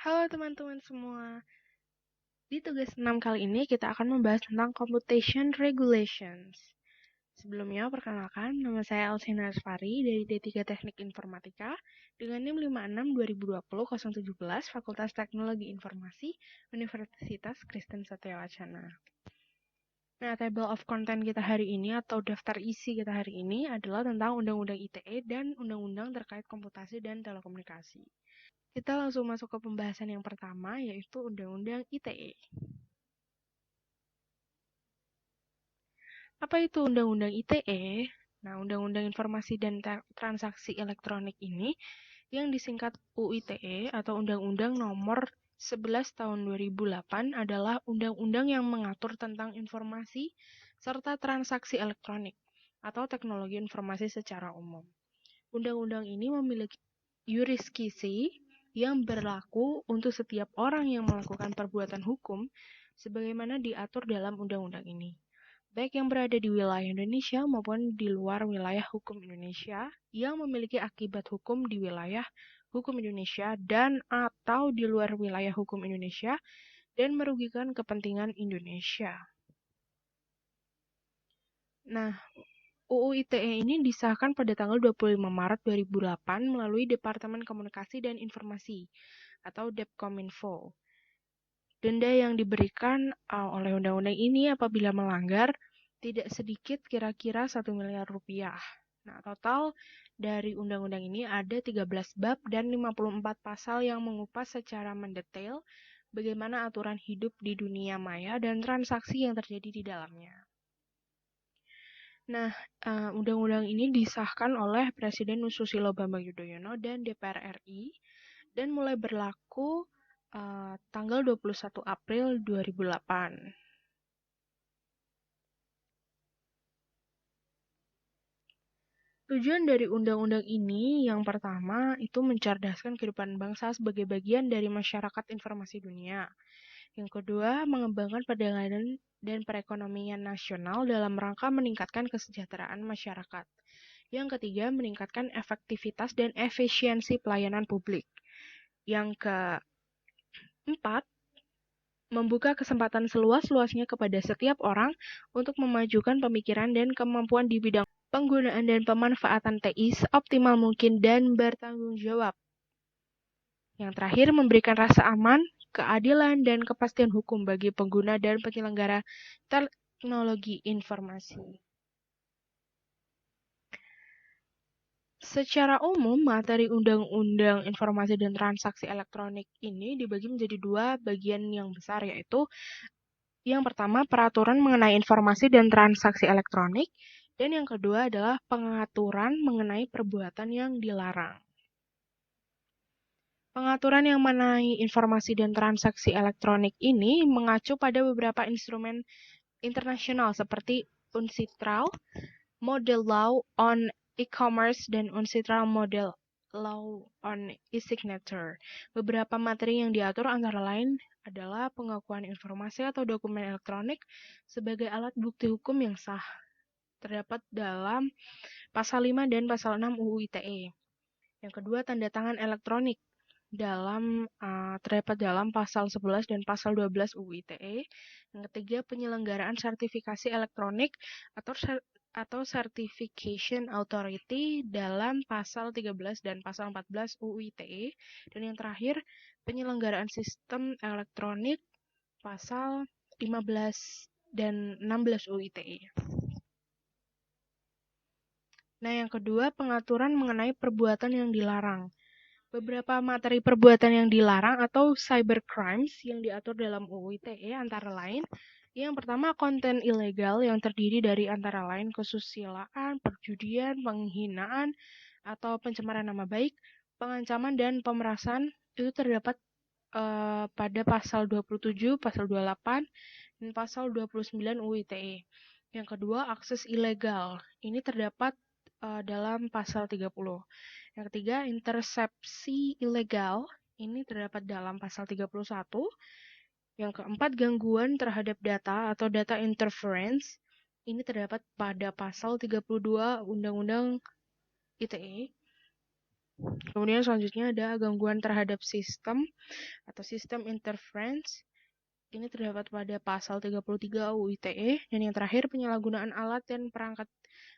Halo teman-teman semua. Di tugas 6 kali ini kita akan membahas tentang Computation Regulations. Sebelumnya, perkenalkan, nama saya Alsina Asfari dari D3 Teknik Informatika dengan NIM 56202017 Fakultas Teknologi Informasi Universitas Kristen Satya Wacana. Nah, table of content kita hari ini atau daftar isi kita hari ini adalah tentang Undang-Undang ITE dan Undang-Undang terkait komputasi dan telekomunikasi. Kita langsung masuk ke pembahasan yang pertama, yaitu Undang-Undang ITE. Apa itu Undang-Undang ITE? Nah, Undang-Undang Informasi dan Transaksi Elektronik ini yang disingkat UITE atau Undang-Undang Nomor 11 Tahun 2008 adalah undang-undang yang mengatur tentang informasi serta transaksi elektronik atau teknologi informasi secara umum. Undang-undang ini memiliki yurisdiksi yang berlaku untuk setiap orang yang melakukan perbuatan hukum sebagaimana diatur dalam undang-undang ini, baik yang berada di wilayah Indonesia maupun di luar wilayah hukum Indonesia yang memiliki akibat hukum di wilayah hukum Indonesia dan atau di luar wilayah hukum Indonesia dan merugikan kepentingan Indonesia. Nah, UU ITE ini disahkan pada tanggal 25 Maret 2008 melalui Departemen Komunikasi dan Informasi atau Depkominfo. Denda yang diberikan oleh undang-undang ini apabila melanggar tidak sedikit kira-kira 1 miliar rupiah. Nah, total dari undang-undang ini ada 13 bab dan 54 pasal yang mengupas secara mendetail bagaimana aturan hidup di dunia maya dan transaksi yang terjadi di dalamnya. Nah, undang-undang ini disahkan oleh Presiden Susilo Bambang Yudhoyono dan DPR RI dan mulai berlaku tanggal 21 April 2008. Tujuan dari undang-undang ini yang pertama itu mencerdaskan kehidupan bangsa sebagai bagian dari masyarakat informasi dunia. Yang kedua, mengembangkan perdagangan dan perekonomian nasional dalam rangka meningkatkan kesejahteraan masyarakat. Yang ketiga, meningkatkan efektivitas dan efisiensi pelayanan publik. Yang keempat, membuka kesempatan seluas-luasnya kepada setiap orang untuk memajukan pemikiran dan kemampuan di bidang penggunaan dan pemanfaatan TI seoptimal mungkin dan bertanggung jawab. Yang terakhir, memberikan rasa aman, keadilan, dan kepastian hukum bagi pengguna dan penyelenggara teknologi informasi. Secara umum, materi Undang-Undang Informasi dan Transaksi Elektronik ini dibagi menjadi dua bagian yang besar, yaitu yang pertama, peraturan mengenai informasi dan transaksi elektronik, dan yang kedua adalah pengaturan mengenai perbuatan yang dilarang. Pengaturan yang mengenai informasi dan transaksi elektronik ini mengacu pada beberapa instrumen internasional seperti UNCITRAL, Model Law on E-commerce, dan UNCITRAL Model Law on E-signature. Beberapa materi yang diatur antara lain adalah pengakuan informasi atau dokumen elektronik sebagai alat bukti hukum yang sah. Terdapat dalam pasal 5 dan pasal 6 UU ITE. Yang kedua, tanda tangan elektronik terdapat dalam pasal 11 dan pasal 12 UU ITE. Yang ketiga, penyelenggaraan sertifikasi elektronik atau Certification Authority dalam pasal 13 dan pasal 14 UU ITE. Dan yang terakhir, penyelenggaraan sistem elektronik pasal 15 dan 16 UU ITE. Nah, yang kedua, pengaturan mengenai perbuatan yang dilarang. Beberapa materi perbuatan yang dilarang atau cybercrimes yang diatur dalam UU ITE antara lain, yang pertama konten ilegal yang terdiri dari antara lain kesusilaan, perjudian, penghinaan, atau pencemaran nama baik, pengancaman dan pemerasan itu terdapat pada pasal 27, pasal 28, dan pasal 29 UU ITE. Yang kedua, akses ilegal. Ini terdapat dalam pasal 30. Yang ketiga, intersepsi ilegal. Ini terdapat dalam pasal 31. Yang keempat, gangguan terhadap data atau data interference. Ini terdapat pada pasal 32 Undang-Undang ITE. Kemudian selanjutnya ada gangguan terhadap sistem atau sistem interference. Ini terdapat pada pasal 33 UU ITE. Dan yang terakhir, penyalahgunaan alat dan perangkat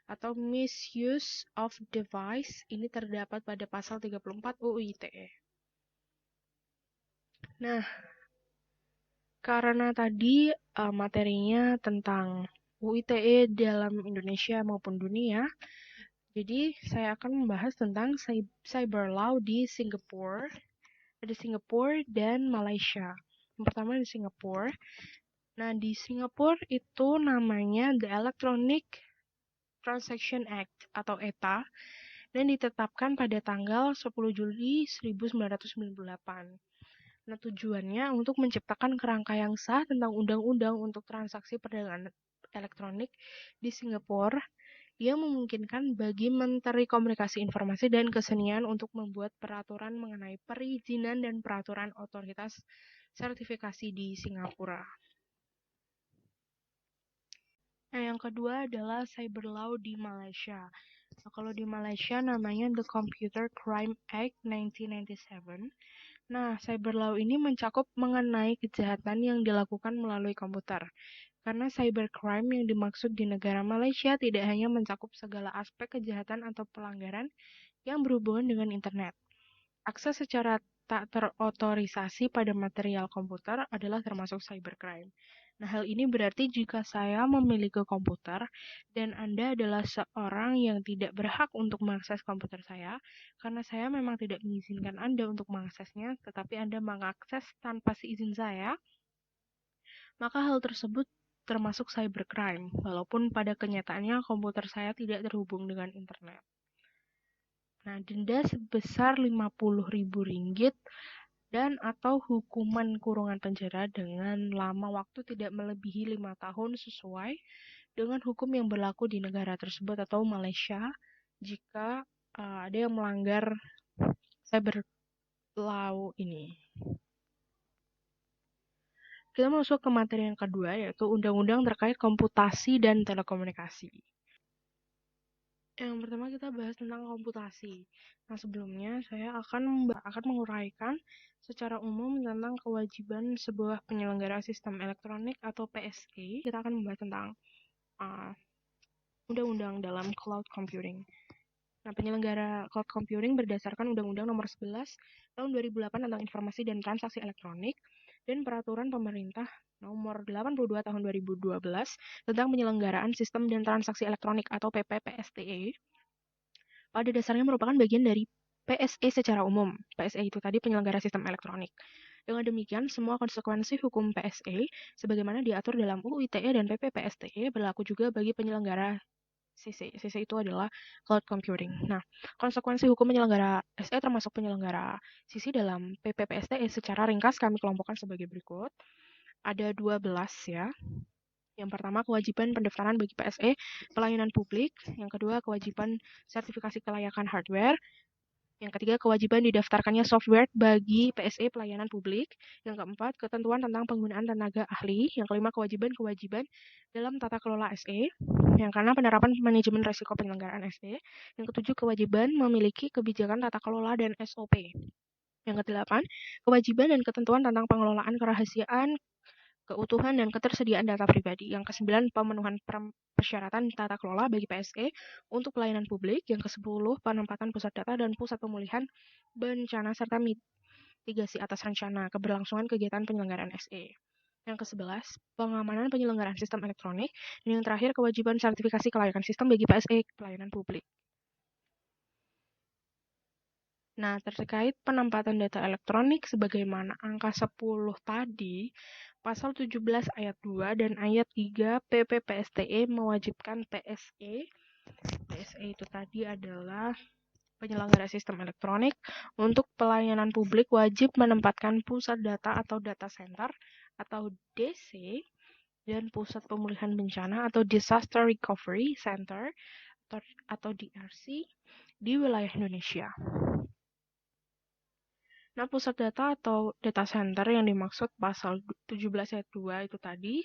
atau misuse of device. Ini terdapat pada pasal 34 UU ITE. Nah, karena tadi materinya tentang UU ITE dalam Indonesia maupun dunia, jadi saya akan membahas tentang cyber law di Singapura. Ada Singapura dan Malaysia. Yang pertama di Singapura. Nah, di Singapura itu namanya The Electronic Transaction Act atau ETA dan ditetapkan pada tanggal 10 Juli 1998. Nah, tujuannya untuk menciptakan kerangka yang sah tentang undang-undang untuk transaksi perdagangan elektronik di Singapura yang memungkinkan bagi Menteri Komunikasi Informasi dan Kesenian untuk membuat peraturan mengenai perizinan dan peraturan otoritas sertifikasi di Singapura. Nah, yang kedua adalah cyber law di Malaysia. Nah, kalau di Malaysia namanya The Computer Crime Act 1997. Nah, cyber law ini mencakup mengenai kejahatan yang dilakukan melalui komputer. Karena cybercrime yang dimaksud di negara Malaysia tidak hanya mencakup segala aspek kejahatan atau pelanggaran yang berhubungan dengan internet. Akses secara tak terotorisasi pada material komputer adalah termasuk cybercrime. Nah, hal ini berarti jika saya memiliki komputer dan Anda adalah seorang yang tidak berhak untuk mengakses komputer saya, karena saya memang tidak mengizinkan Anda untuk mengaksesnya, tetapi Anda mengakses tanpa seizin saya, maka hal tersebut termasuk cybercrime, walaupun pada kenyataannya komputer saya tidak terhubung dengan internet. Nah, denda sebesar Rp50.000 dan atau hukuman kurungan penjara dengan lama waktu tidak melebihi 5 tahun sesuai dengan hukum yang berlaku di negara tersebut atau Malaysia jika ada yang melanggar cyber law ini. Kita masuk ke materi yang kedua, yaitu undang-undang terkait komputasi dan telekomunikasi. Yang pertama kita bahas tentang komputasi. Nah, sebelumnya saya akan menguraikan secara umum tentang kewajiban sebuah penyelenggara sistem elektronik atau PSE. Kita akan membahas tentang undang-undang dalam cloud computing. Nah, penyelenggara cloud computing berdasarkan Undang-Undang Nomor 11 Tahun 2008 tentang Informasi dan Transaksi Elektronik dan Peraturan Pemerintah Nomor 82 Tahun 2012 tentang Penyelenggaraan Sistem dan Transaksi Elektronik atau PPPSTE. Pada dasarnya merupakan bagian dari PSE secara umum. PSE itu tadi penyelenggara sistem elektronik. Dengan demikian, semua konsekuensi hukum PSE sebagaimana diatur dalam UU ITE dan PPPSTE berlaku juga bagi penyelenggara CC. CC itu adalah cloud computing. Nah, konsekuensi hukum penyelenggara SE termasuk penyelenggara CC dalam PPPSTE secara ringkas kami kelompokkan sebagai berikut. Ada 12 ya. Yang pertama, kewajiban pendaftaran bagi PSE pelayanan publik. Yang kedua, kewajiban sertifikasi kelayakan hardware. Yang ketiga, kewajiban didaftarkannya software bagi PSE pelayanan publik. Yang keempat, ketentuan tentang penggunaan tenaga ahli. Yang kelima, kewajiban dalam tata kelola SE. Yang keenam, penerapan manajemen risiko penyelenggaraan SE. Yang ketujuh, kewajiban memiliki kebijakan tata kelola dan SOP. Yang kedelapan, kewajiban dan ketentuan tentang pengelolaan kerahasiaan, keutuhan dan ketersediaan data pribadi. Yang ke-9, pemenuhan persyaratan tata kelola bagi PSE untuk pelayanan publik. Yang ke-10, penempatan pusat data dan pusat pemulihan bencana serta mitigasi atas rencana keberlangsungan kegiatan penyelenggaraan SE. Yang ke-11, pengamanan penyelenggaraan sistem elektronik. Dan yang terakhir, kewajiban sertifikasi kelayakan sistem bagi PSE pelayanan publik. Nah, terkait penempatan data elektronik sebagaimana angka 10 tadi, Pasal 17 ayat 2 dan ayat 3 PPPSTE mewajibkan PSE. PSE itu tadi adalah penyelenggara sistem elektronik untuk pelayanan publik wajib menempatkan pusat data atau data center atau DC dan pusat pemulihan bencana atau Disaster Recovery Center atau DRC di wilayah Indonesia. Nah, pusat data atau data center yang dimaksud pasal 17 ayat 2 itu tadi,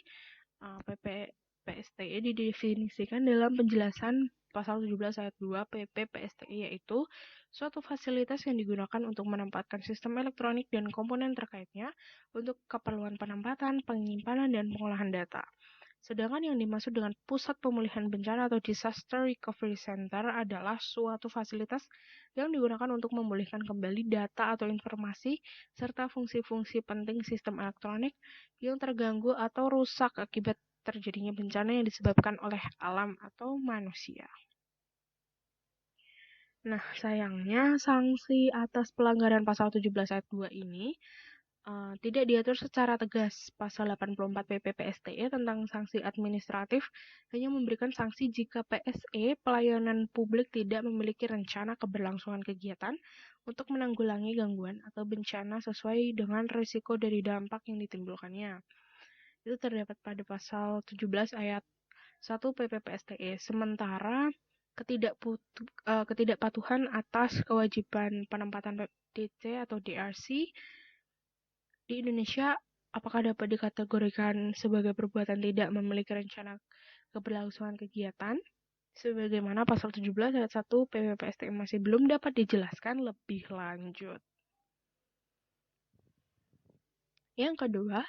PPPSTE didefinisikan dalam penjelasan pasal 17 ayat 2 PPPSTE, yaitu suatu fasilitas yang digunakan untuk menempatkan sistem elektronik dan komponen terkaitnya untuk keperluan penempatan, penyimpanan, dan pengolahan data. Sedangkan yang dimaksud dengan pusat pemulihan bencana atau Disaster Recovery Center adalah suatu fasilitas yang digunakan untuk memulihkan kembali data atau informasi serta fungsi-fungsi penting sistem elektronik yang terganggu atau rusak akibat terjadinya bencana yang disebabkan oleh alam atau manusia. Nah, sayangnya sanksi atas pelanggaran pasal 17 ayat 2 ini tidak diatur secara tegas. Pasal 84 PPPSTE tentang sanksi administratif hanya memberikan sanksi jika PSE pelayanan publik tidak memiliki rencana keberlangsungan kegiatan untuk menanggulangi gangguan atau bencana sesuai dengan risiko dari dampak yang ditimbulkannya. Itu terdapat pada pasal 17 ayat 1 PPPSTE. Sementara ketidakpatuhan atas kewajiban penempatan DC atau DRC di Indonesia apakah dapat dikategorikan sebagai perbuatan tidak memiliki rencana keberlangsungan kegiatan? Sebagaimana pasal 17 ayat 1 PPPSTE masih belum dapat dijelaskan lebih lanjut. Yang kedua,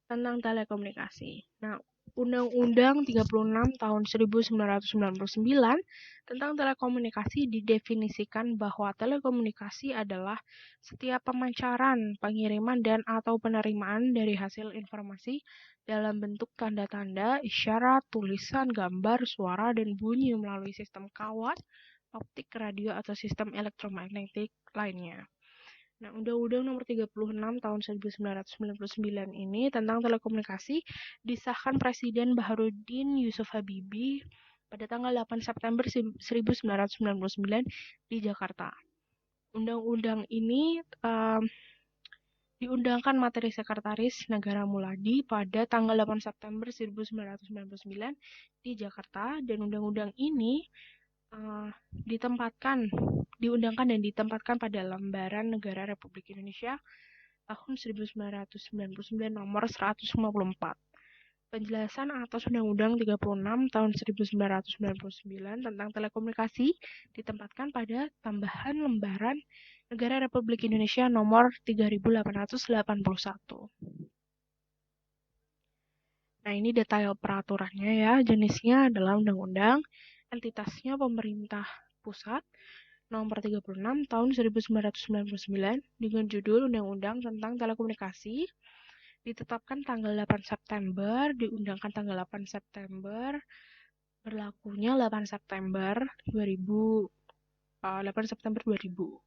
tentang telekomunikasi. Nah, Undang-Undang 36 tahun 1999 tentang telekomunikasi didefinisikan bahwa telekomunikasi adalah setiap pemancaran, pengiriman, dan atau penerimaan dari hasil informasi dalam bentuk tanda-tanda, isyarat, tulisan, gambar, suara, dan bunyi melalui sistem kawat, optik, radio, atau sistem elektromagnetik lainnya. Nah, Undang-Undang Nomor 36 Tahun 1999 ini tentang telekomunikasi disahkan Presiden Baharudin Yusuf Habibie pada tanggal 8 September 1999 di Jakarta. Undang-undang ini diundangkan materi Sekretaris Negara Muladi pada tanggal 8 September 1999 di Jakarta, dan undang-undang ini diundangkan dan ditempatkan pada Lembaran Negara Republik Indonesia tahun 1999 nomor 154. Penjelasan atas Undang-Undang 36 tahun 1999 tentang telekomunikasi ditempatkan pada tambahan Lembaran Negara Republik Indonesia nomor 3881. Nah, ini detail peraturannya ya. Jenisnya adalah undang-undang, entitasnya pemerintah pusat, nomor 36 tahun 1999 dengan judul Undang-Undang tentang Telekomunikasi, ditetapkan tanggal 8 September, diundangkan tanggal 8 September, berlakunya 8 September 2000.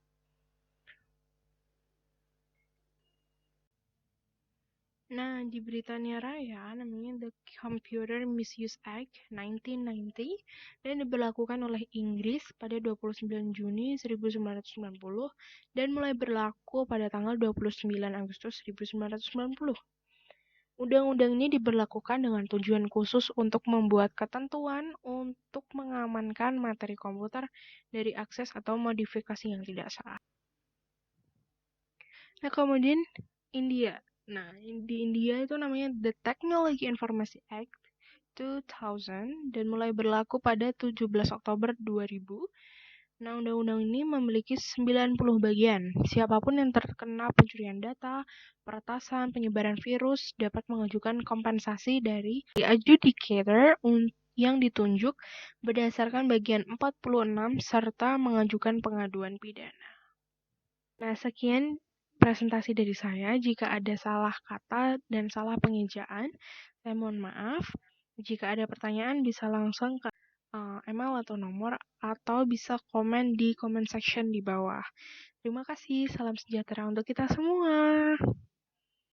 Nah, di Britania Raya namanya The Computer Misuse Act 1990 dan diberlakukan oleh Inggris pada 29 Juni 1990 dan mulai berlaku pada tanggal 29 Agustus 1990. Undang-undang ini diberlakukan dengan tujuan khusus untuk membuat ketentuan untuk mengamankan materi komputer dari akses atau modifikasi yang tidak sah. Nah, kemudian India. Nah, di India itu namanya The Technology Information Act 2000 dan mulai berlaku pada 17 Oktober 2000. Nah, undang-undang ini memiliki 90 bagian. Siapapun yang terkena pencurian data, peretasan, penyebaran virus dapat mengajukan kompensasi dari adjudicator yang ditunjuk berdasarkan bagian 46 serta mengajukan pengaduan pidana. Nah, sekian presentasi dari saya. Jika ada salah kata dan salah pengejaan, saya mohon maaf. Jika ada pertanyaan bisa langsung ke email atau nomor, atau bisa komen di comment section di bawah. Terima kasih, salam sejahtera untuk kita semua.